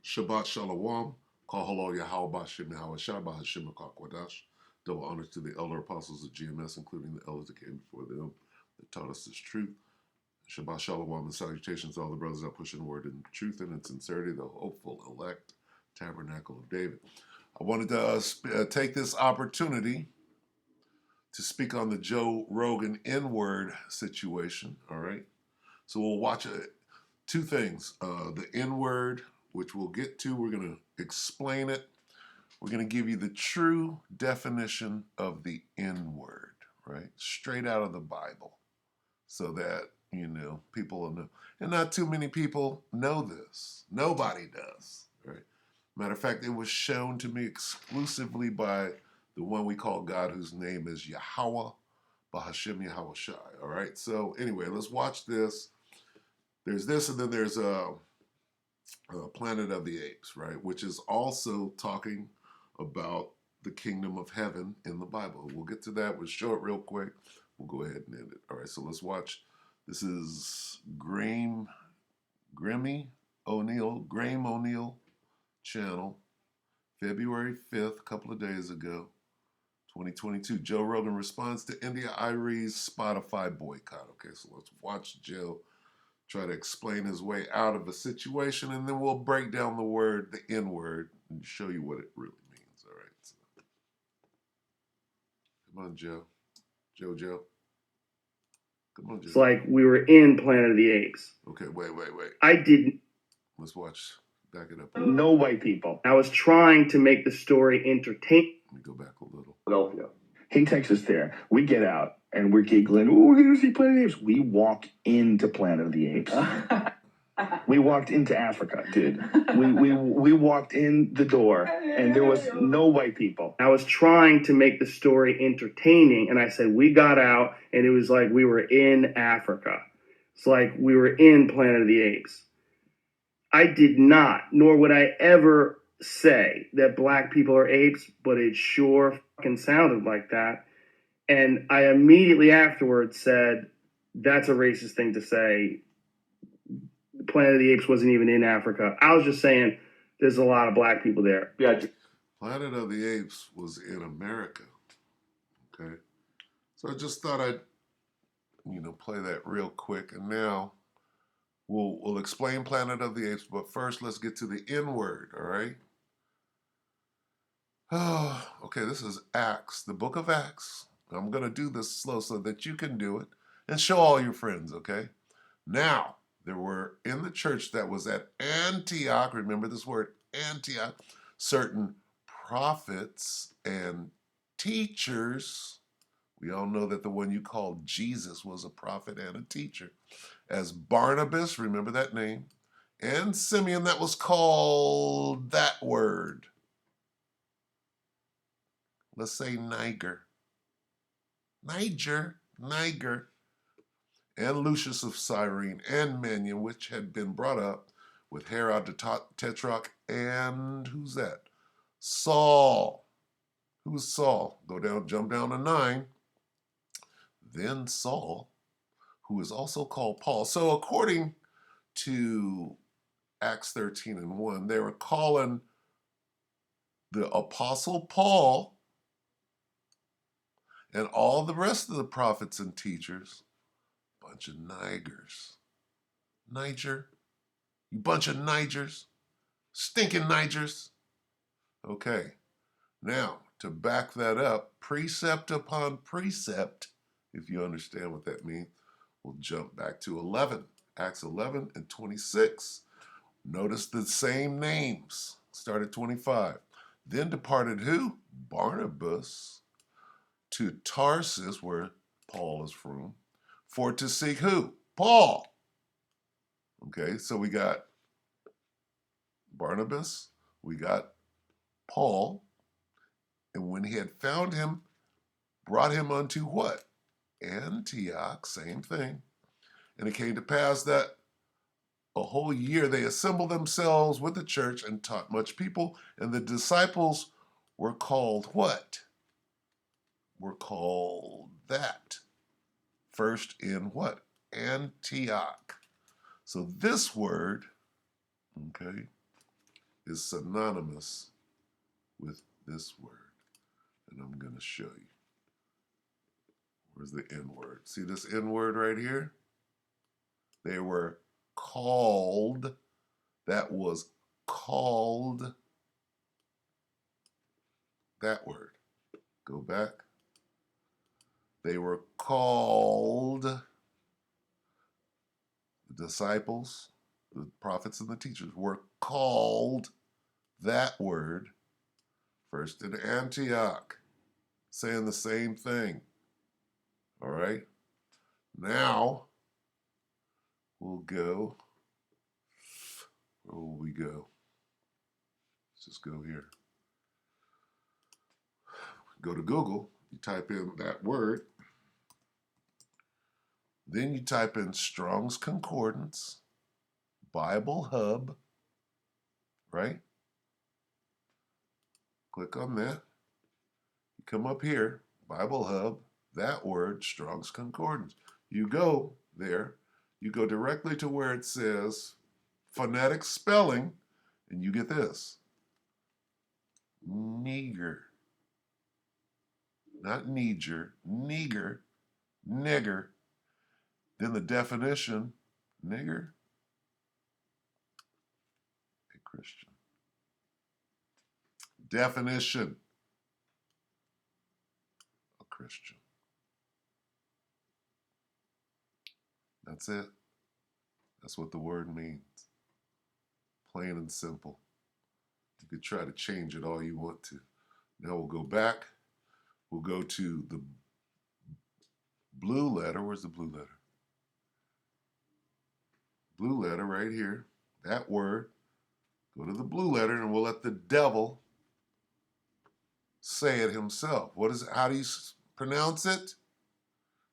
Shabbat Shalom. Kahalo Yahweh Bashem Yahweh Shabbat Hashem Kwadash. Double honors to the elder apostles of GMS, including the elders that came before them that taught us this truth. Shabbat Shalom and salutations to all the brothers that push in the word in truth and in sincerity, the hopeful elect tabernacle of David. I wanted to take this opportunity to speak on the Joe Rogan N-Word situation, all right? So we'll watch two things. The N-Word, which we'll get to. We're going to explain it. We're going to give you the true definition of the N-Word, right? Straight out of the Bible, so that, people will know. And not too many people know this. Nobody does, right? Matter of fact, it was shown to me exclusively by the one we call God, whose name is Yahweh, Bahashem Yahweh Shai, all right? So anyway, let's watch this. There's this, and then there's Planet of the Apes, right? Which is also talking about the kingdom of heaven in the Bible. We'll get to that. We'll show it real quick. We'll go ahead and end it. All right, so let's watch. This is Graham O'Neill channel, February 5th, a couple of days ago, 2022. Joe Rogan responds to India Irie's Spotify boycott. Okay, so let's watch Joe try to explain his way out of a situation, and then we'll break down the N-word, and show you what it really means. All right. So, come on, Joe. Joe. Come on, Joe. It's like we were in Planet of the Apes. Okay, wait. I didn't. Let's watch. Back it up. No white people. I was trying to make the story entertaining. Let me go back a little. Philadelphia. He takes us there. We get out and we're giggling. Oh, we're going to see Planet of the Apes. We walk into Planet of the Apes. We walked into Africa, dude. We walked in the door and there was no white people. I was trying to make the story entertaining, and I said we got out and it was like we were in Africa. It's like we were in Planet of the Apes. I did not, nor would I ever say that black people are apes, but it sure fucking sounded like that. And I immediately afterwards said, that's a racist thing to say. Planet of the Apes wasn't even in Africa. I was just saying there's a lot of black people there. Yeah. Planet of the Apes was in America. Okay. So I just thought I'd, play that real quick. And now we'll explain Planet of the Apes, but first let's get to the N-word, all right? Oh, okay, this is Acts, the book of Acts. I'm going to do this slow so that you can do it and show all your friends, okay? Now, there were in the church that was at Antioch, remember this word, Antioch, certain prophets and teachers. We all know that the one you called Jesus was a prophet and a teacher. As Barnabas, remember that name, and Simeon, that was called that word. Let's say Niger. And Lucius of Cyrene, and Manaen, which had been brought up with Herod the Tetrarch, and who's that? Saul. Who's Saul? Jump down to 9. Then Saul, who is also called Paul. So according to Acts 13:1, they were calling the Apostle Paul and all the rest of the prophets and teachers a bunch of Nigers. Niger, you bunch of Nigers, stinking Nigers. Okay, now to back that up, precept upon precept, if you understand what that means, we'll jump back to 11, Acts 11 and 26. Notice the same names. Start at 25. Then departed who? Barnabas to Tarsus, where Paul is from, for to seek who? Paul. Okay, so we got Barnabas, we got Paul, and when he had found him, brought him unto what? Antioch, same thing. And it came to pass that a whole year they assembled themselves with the church and taught much people, and the disciples were called what? Were called that. First in what? Antioch. So this word, okay, is synonymous with this word. And I'm going to show you. Where's the N-word? See this N-word right here? They were called. That was called. That word. Go back. They were called. The disciples, the prophets and the teachers were called that word first in Antioch, saying the same thing. All right? Now, we'll go. Where will we go? Let's just go here. Go to Google. You type in that word. Then you type in Strong's Concordance, Bible Hub, right? Click on that. You come up here, Bible Hub, that word, Strong's Concordance. You go there. You go directly to where it says phonetic spelling, and you get this. Nigger. Not neger, nigger, nigger. Then the definition, nigger, a Christian. Definition, a Christian. That's it. That's what the word means. Plain and simple. You could try to change it all you want to. Now we'll go back. We'll go to the blue letter. Where's the blue letter? Blue letter right here. That word. Go to the blue letter and we'll let the devil say it himself. What is it? How do you pronounce it?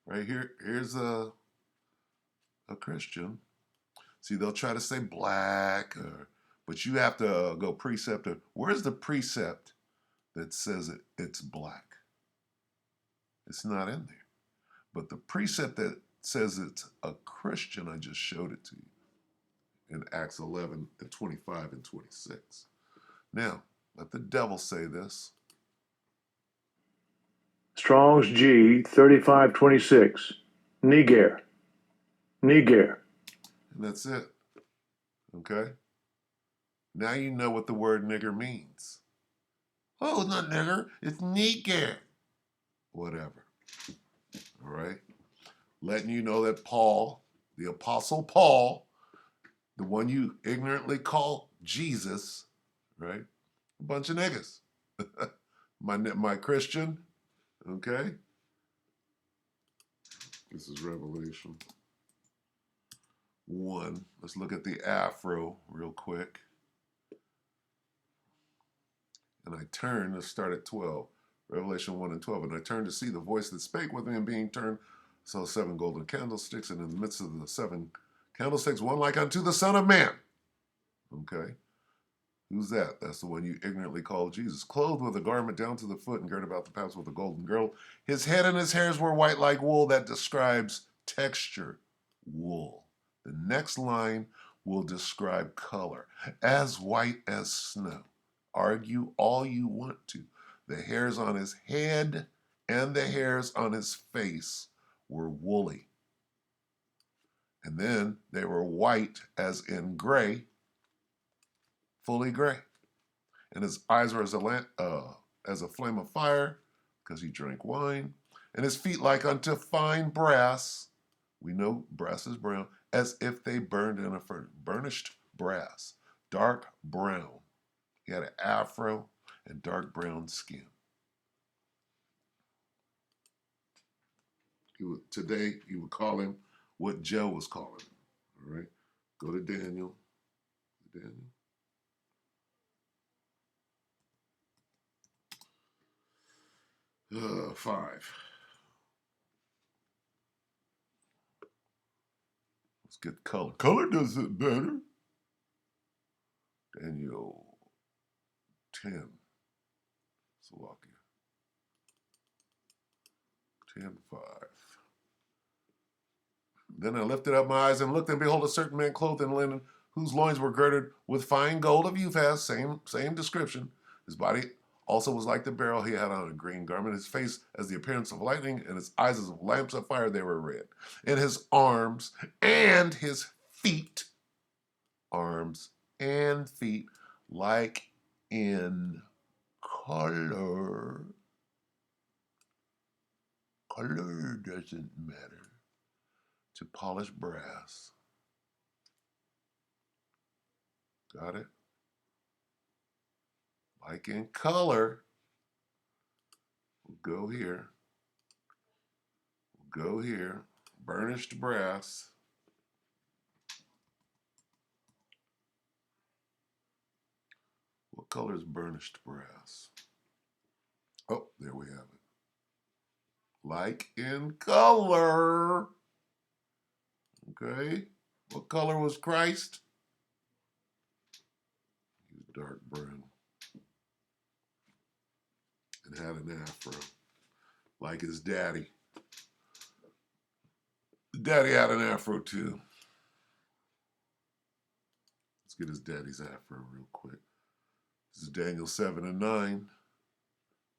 Right here. Here's a Christian. See, they'll try to say black, but you have to go precept. Where's the precept that says it's black? It's not in there. But the precept that says it's a Christian, I just showed it to you in Acts 11 and 25 and 26. Now, let the devil say this. Strong's G 3526. Niger. Niger. And that's it. Okay? Now you know what the word nigger means. Oh, it's not nigger, it's nigger. Whatever. All right? Letting you know that Paul, the Apostle Paul, the one you ignorantly call Jesus, right? A bunch of niggas. my Christian, okay? This is Revelation 1. Let's look at the afro real quick. And I turned, let's start at 12. Revelation 1 and 12. And I turned to see the voice that spake with me, and being turned, saw 7 golden candlesticks, and in the midst of the 7 candlesticks, one like unto the Son of Man. Okay? Who's that? That's the one you ignorantly call Jesus. Clothed with a garment down to the foot and girt about the paps with a golden girdle. His head and his hairs were white like wool. That describes texture, wool. The next line will describe color, as white as snow. Argue all you want to. The hairs on his head and the hairs on his face were woolly. And then they were white as in gray, fully gray. And his eyes were as a flame of fire, because he drank wine. And his feet like unto fine brass. We know brass is brown, as if they burned in a furnace. Burnished brass, dark brown. He had an afro and dark brown skin. Today, you would call him what Joe was calling him. All right? Go to Daniel. 5. Let's get color. Color does it better. Daniel 10. Slovakia. 10:5. Then I lifted up my eyes and looked, and behold, a certain man clothed in linen, whose loins were girded with fine gold of Uphaz, same description. His body also was like the beryl. He had on a green garment. His face as the appearance of lightning, and his eyes as of lamps of fire. They were red. And his arms and his feet, arms and feet, like in color. Color doesn't matter. To polished brass. Got it? Like in color. We'll go here. We'll go here. Burnished brass. What color is burnished brass? Oh, there we have it. Like in color. Okay. What color was Christ? He was dark brown. And had an afro. Like his daddy. His daddy had an afro too. Let's get his daddy's afro real quick. This is Daniel 7 and 9.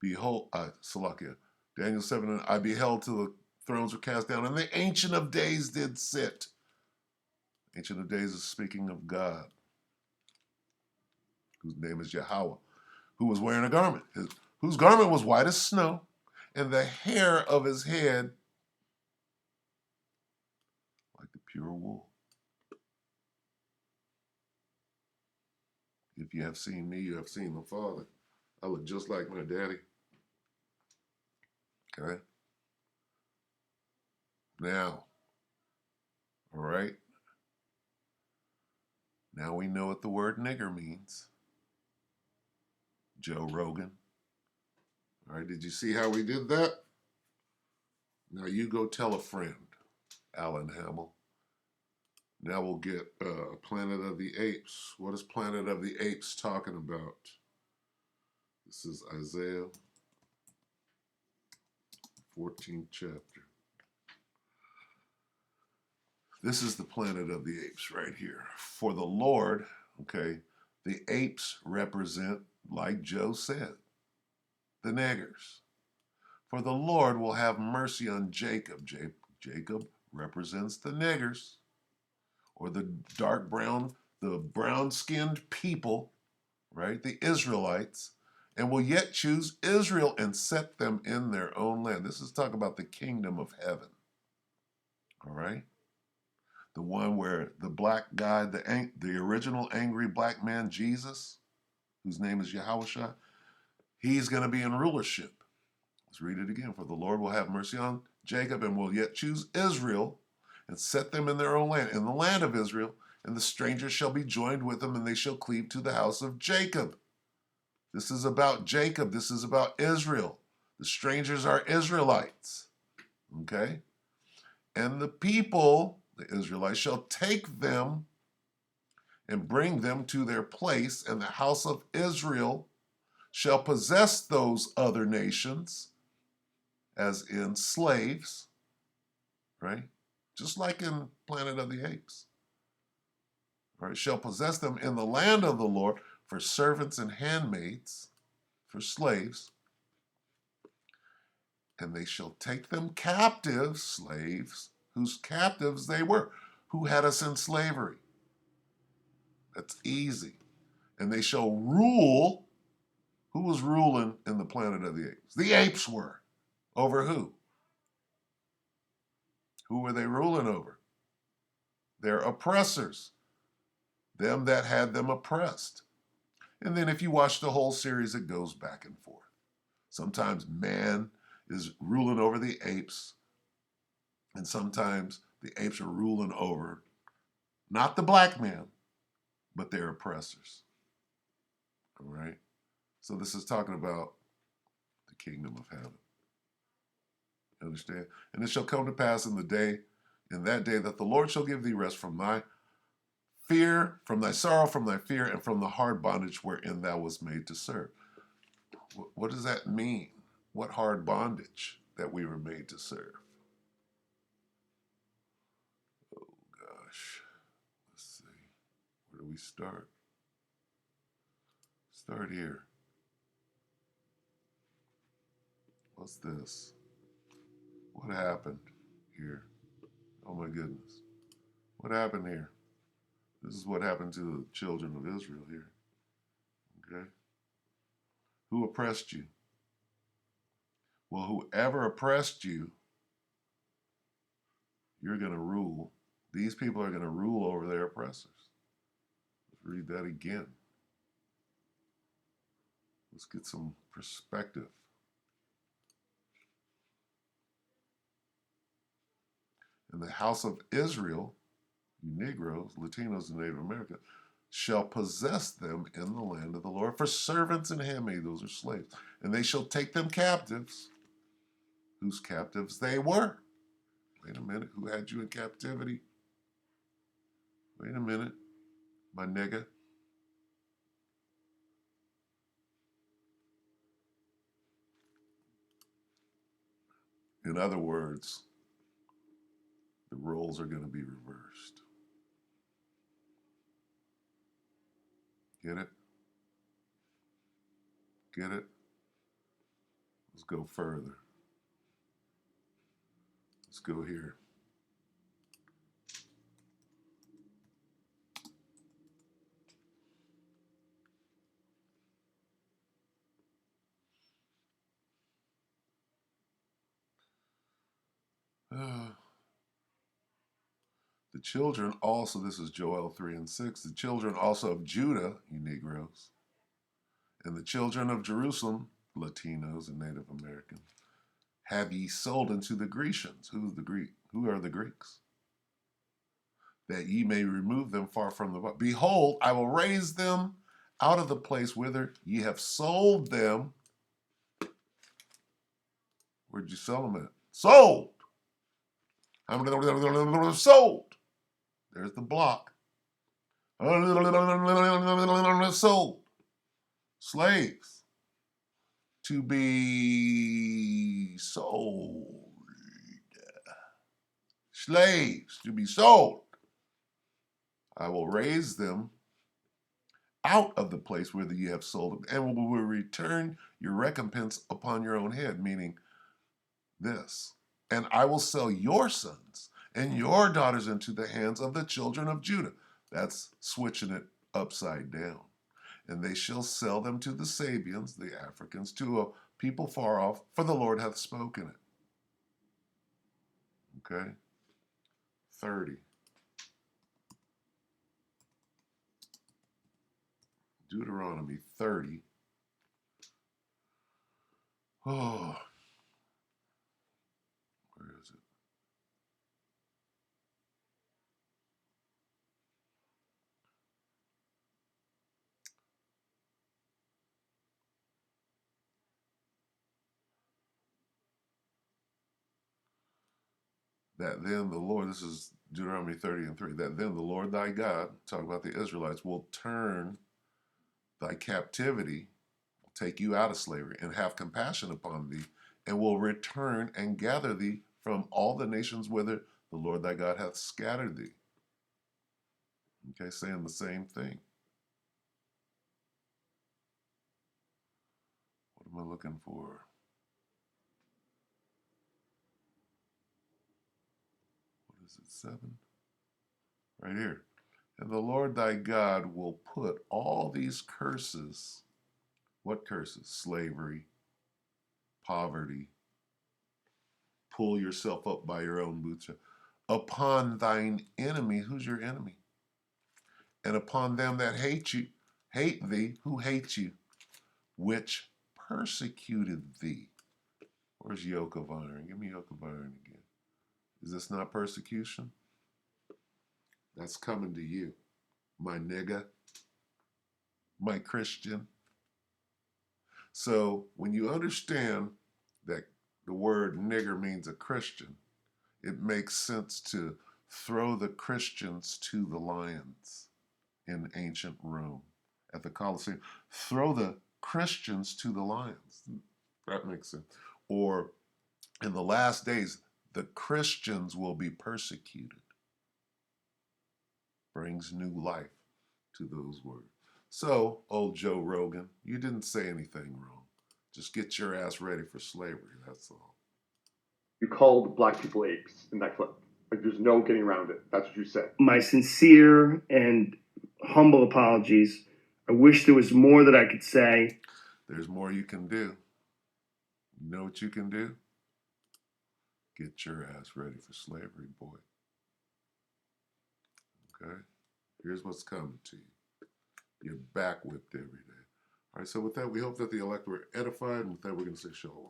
Behold, Salakia. Daniel 7 and I beheld till the thrones were cast down, and the Ancient of Days did sit. Ancient of Days is speaking of God, whose name is Yahweh, who was wearing a garment, whose garment was white as snow, and the hair of his head like the pure wool. If you have seen me, you have seen the Father. I look just like my daddy. Okay? Now, all right? Now we know what the word nigger means. Joe Rogan. All right, did you see how we did that? Now you go tell a friend, Alan Hamill. Now we'll get Planet of the Apes. What is Planet of the Apes talking about? This is Isaiah 14th chapter. This is the Planet of the Apes right here. For the Lord, okay, the apes represent, like Joe said, the niggers. For the Lord will have mercy on Jacob. Jacob represents the niggers, or the dark brown, the brown-skinned people, right, the Israelites, and will yet choose Israel and set them in their own land. This is talking about the kingdom of heaven, all right? The one where the black guy, the original angry black man, Jesus, whose name is Yahushua, he's going to be in rulership. Let's read it again. For the Lord will have mercy on Jacob and will yet choose Israel and set them in their own land, in the land of Israel, and the strangers shall be joined with them, and they shall cleave to the house of Jacob. This is about Jacob. This is about Israel. The strangers are Israelites. Okay? And the people, the Israelites, shall take them and bring them to their place, and the house of Israel shall possess those other nations as in slaves, right? Just like in Planet of the Apes. Right? Shall possess them in the land of the Lord for servants and handmaids, for slaves, and they shall take them captive, slaves, whose captives they were, who had us in slavery. That's easy. And they shall rule. Who was ruling in the Planet of the Apes? The apes were. Over who? Who were they ruling over? Their oppressors. Them that had them oppressed. And then if you watch the whole series, it goes back and forth. Sometimes man is ruling over the apes, and sometimes the apes are ruling over not the black man, but their oppressors. All right? So this is talking about the kingdom of heaven. Understand? And it shall come to pass in that day that the Lord shall give thee rest from thy fear, from thy sorrow, from thy fear, and from the hard bondage wherein thou wast made to serve. What does that mean? What hard bondage that we were made to serve? Oh gosh. Let's see. do we start? Start here. What's this? What happened here? Oh my goodness. What happened here? This is what happened to the children of Israel here. Okay? Who oppressed you? Well, whoever oppressed you, you're going to rule. These people are going to rule over their oppressors. Let's read that again. Let's get some perspective. And the house of Israel, you Negroes, Latinos, and Native Americans, shall possess them in the land of the Lord for servants and handmaids, those are slaves. And they shall take them captives, whose captives they were. Wait a minute, who had you in captivity? Wait a minute, my nigga. In other words, the roles are going to be reversed. Get it? Get it? Let's go further. Let's go here. The children also, this is Joel 3 and 6, the children also of Judah, you Negroes, and the children of Jerusalem, Latinos and Native Americans, have ye sold unto the Grecians. Who's the Greek? Who are the Greeks? That ye may remove them far from the. Behold, I will raise them out of the place whither ye have sold them. Where'd you sell them at? Sold. Sold. There's the block. Sold. Slaves. To be sold. Slaves to be sold. I will raise them out of the place whither ye have sold them, and will return your recompense upon your own head, meaning this. And I will sell your sons and your daughters into the hands of the children of Judah. That's switching it upside down. And they shall sell them to the Sabians, the Africans, to a people far off, for the Lord hath spoken it. Okay? 30. Deuteronomy 30. Oh, where is it? That then the Lord, this is Deuteronomy 30 and 3, that then the Lord thy God, talking about the Israelites, will turn thy captivity, take you out of slavery, and have compassion upon thee, and will return and gather thee from all the nations whither the Lord thy God hath scattered thee. Okay, saying the same thing. What am I looking for? What is it, 7? Right here. And the Lord thy God will put all these curses, what curses? Slavery, poverty, pull yourself up by your own bootstraps, upon thine enemy. Who's your enemy? And upon them that hate you, hate thee, who hate you, which persecuted thee. Where's yoke of iron? Give me yoke of iron again. Is this not persecution? That's coming to you, my nigga, my Christian. So when you understand that the word nigger means a Christian, it makes sense to throw the Christians to the lions in ancient Rome at the Colosseum. Throw the Christians to the lions. That makes sense. Or in the last days, the Christians will be persecuted. Brings new life. to those words. So, old Joe Rogan, you didn't say anything wrong. Just get your ass ready for slavery, that's all. You called black people apes in that clip. Like, there's no getting around it. That's what you said. My sincere and humble apologies. I wish there was more that I could say. There's more you can do. You know what you can do? Get your ass ready for slavery, boy. Okay? Here's what's coming to you. You're back whipped every day. All right, so with that, we hope that the elect were edified, and with that, we're going to say shalom.